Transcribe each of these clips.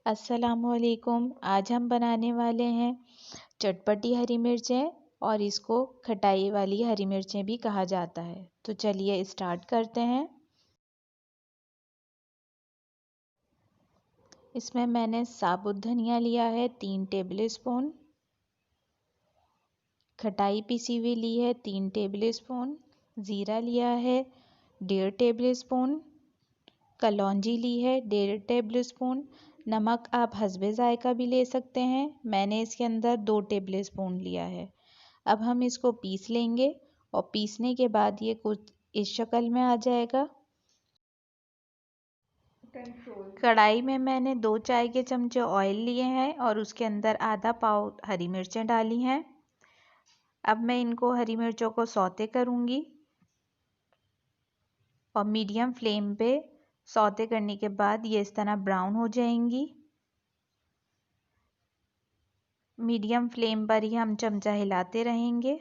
अस्सलामुअलैकुम। आज हम बनाने वाले हैं चटपटी हरी मिर्चें और इसको खटाई वाली हरी मिर्चें भी कहा जाता है। तो चलिए स्टार्ट करते हैं। इसमें मैंने साबुत धनिया लिया है 3 टेबल स्पून, खटाई पिसी हुई ली है 3 टेबल स्पून, ज़ीरा लिया है 1.5 टेबल स्पून, कलौंजी ली है 1.5 टेबल स्पून। नमक आप हस्बे ज़ायका भी ले सकते हैं। मैंने इसके अंदर 2 टेबल स्पून लिया है। अब हम इसको पीस लेंगे और पीसने के बाद ये कुछ इस शक्ल में आ जाएगा। कढ़ाई में मैंने 2 चाय के चमचे ऑयल लिए हैं और उसके अंदर आधा पाव हरी मिर्चें डाली हैं। अब मैं इनको हरी मिर्चों को सौते करूँगी और मीडियम फ्लेम पे सौते करने के बाद ये इस तरह ब्राउन हो जाएंगी। मीडियम फ्लेम पर ही हम चमचा हिलाते रहेंगे।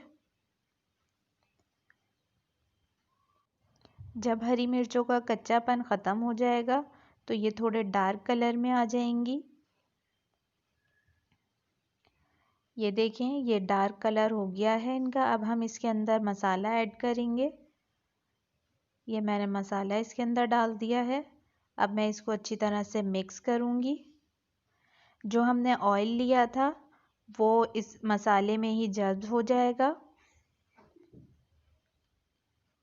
जब हरी मिर्चों का कच्चापन ख़त्म हो जाएगा तो ये थोड़े डार्क कलर में आ जाएंगी। ये देखें, ये डार्क कलर हो गया है इनका। अब हम इसके अंदर मसाला ऐड करेंगे। ये मैंने मसाला इसके अंदर डाल दिया है। अब मैं इसको अच्छी तरह से मिक्स करूँगी। जो हमने ऑयल लिया था वो इस मसाले में ही जज्ब हो जाएगा।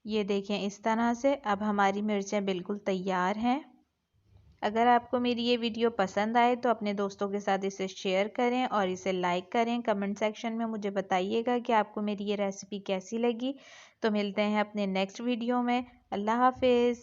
ये देखें इस तरह से। अब हमारी मिर्चें बिल्कुल तैयार हैं। अगर आपको मेरी ये वीडियो पसंद आए तो अपने दोस्तों के साथ इसे शेयर करें और इसे लाइक करें। कमेंट सेक्शन में मुझे बताइएगा कि आपको मेरी ये रेसिपी कैसी लगी। तो मिलते हैं अपने नेक्स्ट वीडियो में। अल्लाह हाफिज़।